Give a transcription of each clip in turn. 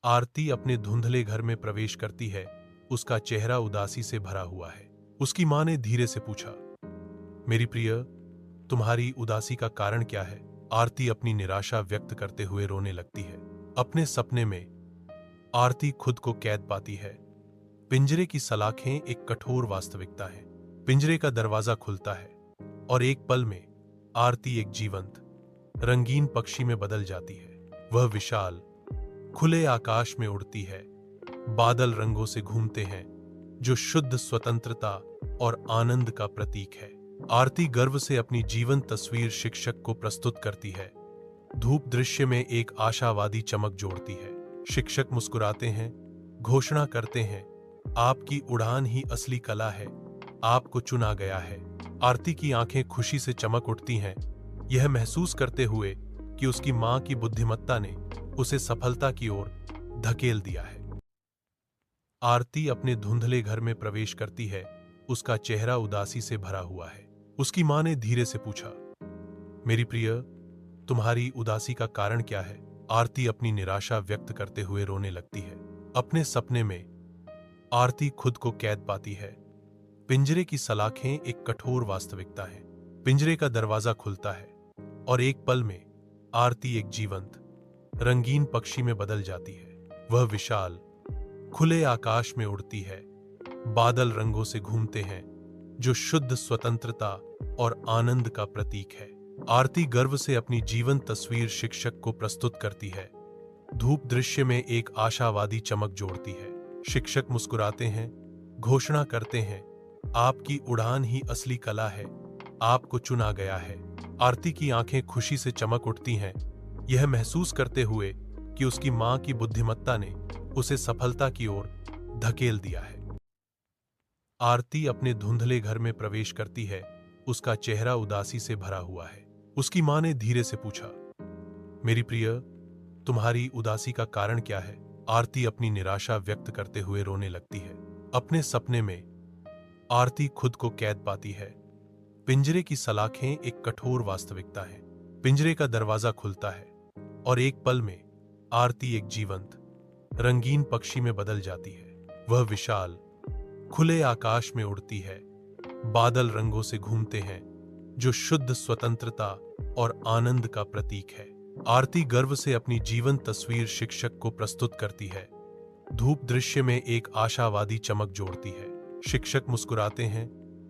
आरती अपने धुंधले घर में प्रवेश करती है। उसका चेहरा उदासी से भरा हुआ है। उसकी मां ने धीरे से पूछा, मेरी प्रिय, तुम्हारी उदासी का कारण क्या है? आरती अपनी निराशा व्यक्त करते हुए रोने लगती है। अपने सपने में आरती खुद को कैद पाती है। पिंजरे की सलाखें एक कठोर वास्तविकता है। पिंजरे का दरवाजा खुलता है और एक पल में आरती एक जीवंत, रंगीन पक्षी में बदल जाती है। वह विशाल, खुले आकाश में उड़ती है। बादल रंगों से घूमते हैं, जो शुद्ध स्वतंत्रता और आनंद का प्रतीक है। आरती गर्व से अपनी जीवन तस्वीर शिक्षक को प्रस्तुत करती है। धूप दृश्य में एक आशावादी चमक जोड़ती है। शिक्षक मुस्कुराते हैं, घोषणा करते हैं, आपकी उड़ान ही असली कला है, आपको चुना गया है। आरती की आंखें खुशी से चमक उठती हैं, यह महसूस करते हुए कि उसकी मां की बुद्धिमत्ता ने उसे सफलता की ओर धकेल दिया है। आरती अपने धुंधले घर में प्रवेश करती है। उसका चेहरा उदासी से भरा हुआ है। उसकी मां ने धीरे से पूछा, मेरी प्रिय, तुम्हारी उदासी का कारण क्या है? आरती अपनी निराशा व्यक्त करते हुए रोने लगती है। अपने सपने में आरती खुद को कैद पाती है। पिंजरे की सलाखें एक कठोर वास्तविकता है। पिंजरे का दरवाजा खुलता है और एक पल में आरती एक जीवंत, रंगीन पक्षी में बदल जाती है। वह विशाल, खुले आकाश में उड़ती है। बादल रंगों से घूमते हैं, जो शुद्ध स्वतंत्रता और आनंद का प्रतीक है। आरती गर्व से अपनी जीवन तस्वीर शिक्षक को प्रस्तुत करती है। धूप दृश्य में एक आशावादी चमक जोड़ती है। शिक्षक मुस्कुराते हैं, घोषणा करते हैं, आपकी उड़ान ही असली कला है, आपको चुना गया है। आरती की आंखें खुशी से चमक उठती हैं, यह महसूस करते हुए कि उसकी मां की बुद्धिमत्ता ने उसे सफलता की ओर धकेल दिया है। आरती अपने धुंधले घर में प्रवेश करती है। उसका चेहरा उदासी से भरा हुआ है। उसकी मां ने धीरे से पूछा, मेरी प्रिय, तुम्हारी उदासी का कारण क्या है? आरती अपनी निराशा व्यक्त करते हुए रोने लगती है। अपने सपने में आरती खुद को कैद पाती है। पिंजरे की सलाखें एक कठोर वास्तविकता है। पिंजरे का दरवाजा खुलता है और एक पल में आरती एक जीवंत, रंगीन पक्षी में बदल जाती है। वह विशाल, खुले आकाश में उड़ती है। बादल रंगों से घूमते हैं, जो शुद्ध स्वतंत्रता और आनंद का प्रतीक है। आरती गर्व से अपनी जीवन तस्वीर शिक्षक को प्रस्तुत करती है। धूप दृश्य में एक आशावादी चमक जोड़ती है। शिक्षक मुस्कुराते हैं,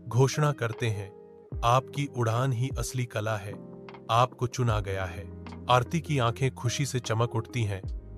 घोषणा करते हैं, आपकी उड़ान ही असली कला है, आपको चुना गया है। आरती की आंखें खुशी से चमक उठती हैं,